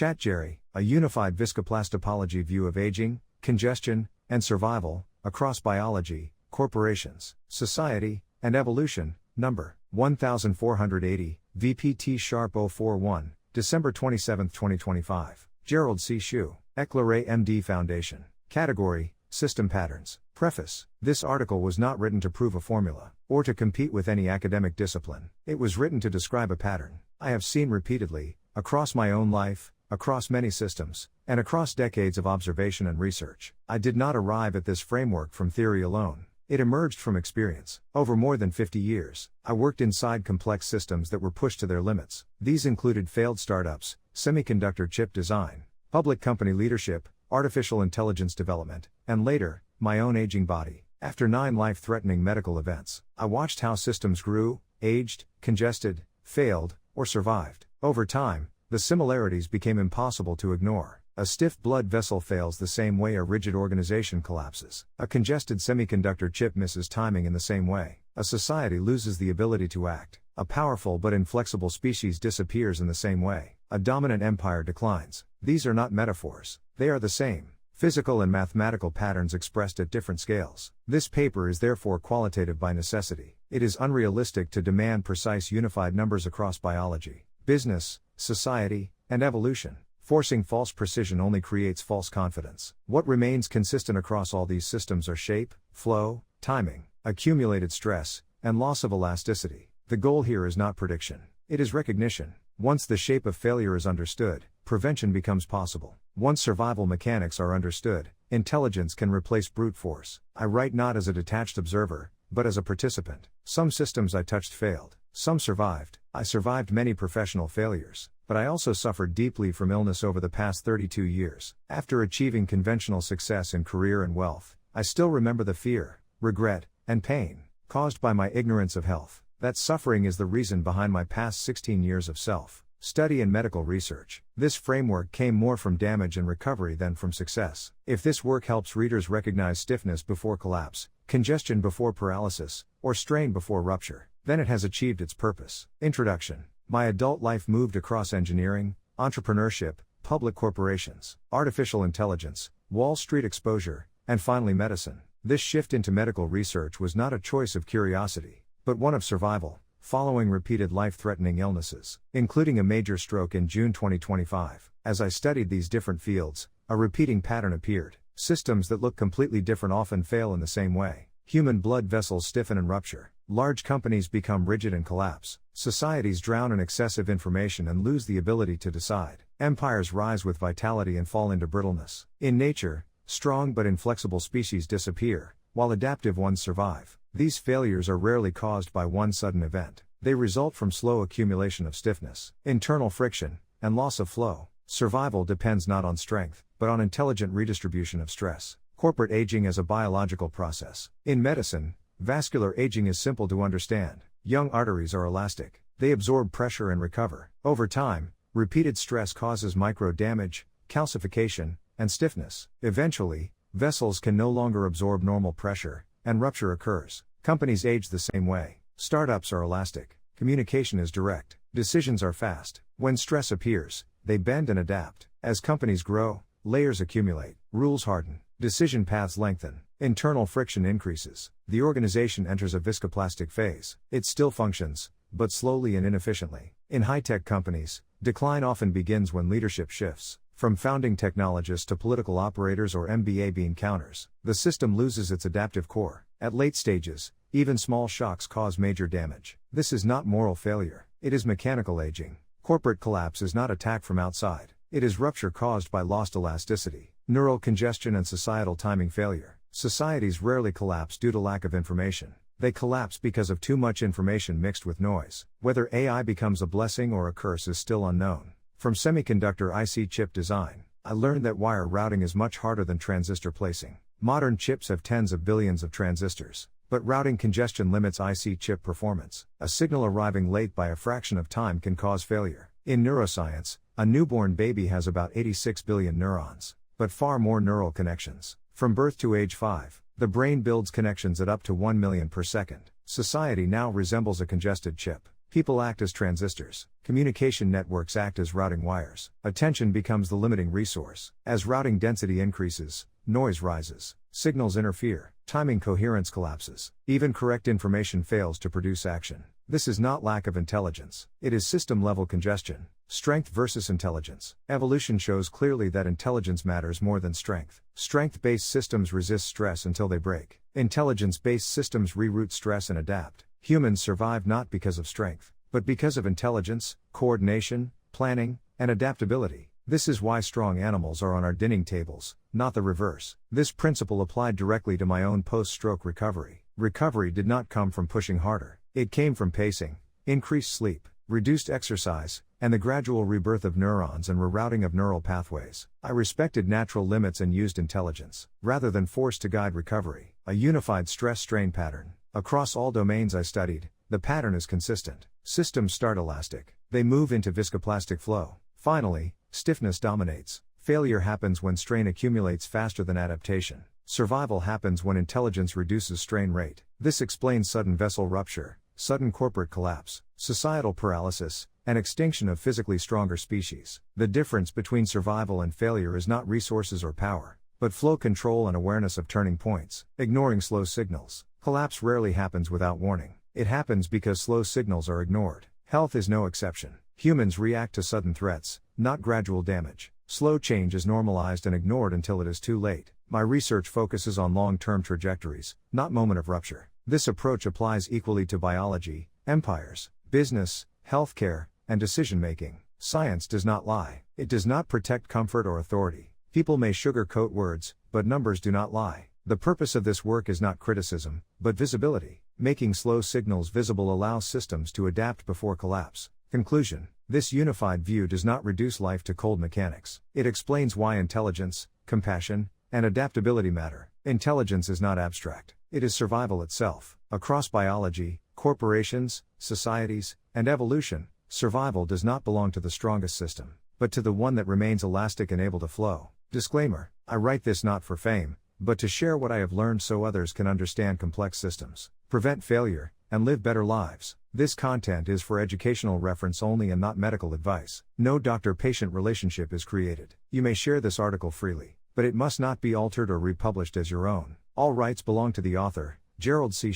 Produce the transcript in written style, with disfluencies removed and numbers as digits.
ChatGerry, a unified viscoplastopology view of aging, congestion, and survival, across biology, corporations, society, and evolution, number 1480, VPT Sharp 041, December 27, 2025. Gerald C. EclaireMD Foundation. Category, System Patterns. Preface. This article was not written to prove a formula, or to compete with any academic discipline. It was written to describe a pattern I have seen repeatedly, across my own life, across many systems, and across decades of observation and research. I did not arrive at this framework from theory alone. It emerged from experience. Over more than 50 years, I worked inside complex systems that were pushed to their limits. These included failed startups, semiconductor chip design, public company leadership, artificial intelligence development, and later, my own aging body. After 9 life-threatening medical events, I watched how systems grew, aged, congested, failed, or survived. Over time, the similarities became impossible to ignore. A stiff blood vessel fails the same way a rigid organization collapses. A congested semiconductor chip misses timing in the same way. A society loses the ability to act. A powerful but inflexible species disappears in the same way. A dominant empire declines. These are not metaphors. They are the same, physical and mathematical patterns expressed at different scales. This paper is therefore qualitative by necessity. It is unrealistic to demand precise unified numbers across biology, business, society, and evolution. Forcing false precision only creates false confidence. What remains consistent across all these systems are shape, flow, timing, accumulated stress, and loss of elasticity. The goal here is not prediction. It is recognition. Once the shape of failure is understood, prevention becomes possible. Once survival mechanics are understood, intelligence can replace brute force. I write not as a detached observer, but as a participant. Some systems I touched failed. Some survived. I survived many professional failures, but I also suffered deeply from illness over the past 32 years. After achieving conventional success in career and wealth, I still remember the fear, regret, and pain caused by my ignorance of health. That suffering is the reason behind my past 16 years of self-study and medical research. This framework came more from damage and recovery than from success. If this work helps readers recognize stiffness before collapse, congestion before paralysis, or strain before rupture, then it has achieved its purpose. Introduction. My adult life moved across engineering, entrepreneurship, public corporations, artificial intelligence, Wall Street exposure, and finally medicine. This shift into medical research was not a choice of curiosity, but one of survival, following repeated life-threatening illnesses, including a major stroke in June 2025. As I studied these different fields, a repeating pattern appeared. Systems that look completely different often fail in the same way. Human blood vessels stiffen and rupture. Large companies become rigid and collapse. Societies drown in excessive information and lose the ability to decide. Empires rise with vitality and fall into brittleness. In nature, strong but inflexible species disappear, while adaptive ones survive. These failures are rarely caused by one sudden event. They result from slow accumulation of stiffness, internal friction, and loss of flow. Survival depends not on strength, but on intelligent redistribution of stress. Corporate aging as a biological process. In medicine, vascular aging is simple to understand. Young arteries are elastic. They absorb pressure and recover. Over time, repeated stress causes micro-damage, calcification, and stiffness. Eventually, vessels can no longer absorb normal pressure, and rupture occurs. Companies age the same way. Startups are elastic. Communication is direct. Decisions are fast. When stress appears, they bend and adapt. As companies grow, layers accumulate. Rules harden. Decision paths lengthen. Internal friction increases. The organization enters a viscoplastic phase. It still functions, but slowly and inefficiently. In high-tech companies, decline often begins when leadership shifts. From founding technologists to political operators or MBA bean counters, the system loses its adaptive core. At late stages, even small shocks cause major damage. This is not moral failure. It is mechanical aging. Corporate collapse is not attack from outside. It is rupture caused by lost elasticity, neural congestion and societal timing failure. Societies rarely collapse due to lack of information. They collapse because of too much information mixed with noise. Whether AI becomes a blessing or a curse is still unknown. From semiconductor IC chip design, I learned that wire routing is much harder than transistor placing. Modern chips have tens of billions of transistors, but routing congestion limits IC chip performance. A signal arriving late by a fraction of time can cause failure. In neuroscience, a newborn baby has about 86 billion neurons, but far more neural connections. From birth to age 5, the brain builds connections at up to 1 million per second. Society now resembles a congested chip. People act as transistors. Communication networks act as routing wires. Attention becomes the limiting resource. As routing density increases, noise rises. Signals interfere. Timing coherence collapses. Even correct information fails to produce action. This is not lack of intelligence. It is system-level congestion. Strength versus intelligence. Evolution shows clearly that intelligence matters more than strength. Strength-based systems resist stress until they break. Intelligence-based systems reroute stress and adapt. Humans survive not because of strength, but because of intelligence, coordination, planning, and adaptability. This is why strong animals are on our dining tables, not the reverse. This principle applied directly to my own post-stroke recovery. Recovery did not come from pushing harder. It came from pacing, increased sleep, reduced exercise, and the gradual rebirth of neurons and rerouting of neural pathways. I respected natural limits and used intelligence, rather than force to guide recovery. A unified stress-strain pattern. Across all domains I studied, the pattern is consistent. Systems start elastic. They move into viscoplastic flow. Finally, stiffness dominates. Failure happens when strain accumulates faster than adaptation. Survival happens when intelligence reduces strain rate. This explains sudden vessel rupture, sudden corporate collapse, societal paralysis, and extinction of physically stronger species. The difference between survival and failure is not resources or power, but flow control and awareness of turning points. Ignoring slow signals. Collapse rarely happens without warning. It happens because slow signals are ignored. Health is no exception. Humans react to sudden threats, not gradual damage. Slow change is normalized and ignored until it is too late. My research focuses on long-term trajectories, not moment of rupture. This approach applies equally to biology, empires, business, healthcare, and decision-making. Science does not lie. It does not protect comfort or authority. People may sugarcoat words, but numbers do not lie. The purpose of this work is not criticism, but visibility. Making slow signals visible allows systems to adapt before collapse. Conclusion. This unified view does not reduce life to cold mechanics. It explains why intelligence, compassion, and adaptability matter. Intelligence is not abstract. It is survival itself. Across biology, corporations, societies, and evolution, survival does not belong to the strongest system, but to the one that remains elastic and able to flow. Disclaimer. I write this not for fame, but to share what I have learned so others can understand complex systems, prevent failure, and live better lives. This content is for educational reference only and not medical advice. No doctor-patient relationship is created. You may share this article freely, but it must not be altered or republished as your own. All rights belong to the author, Gerald C.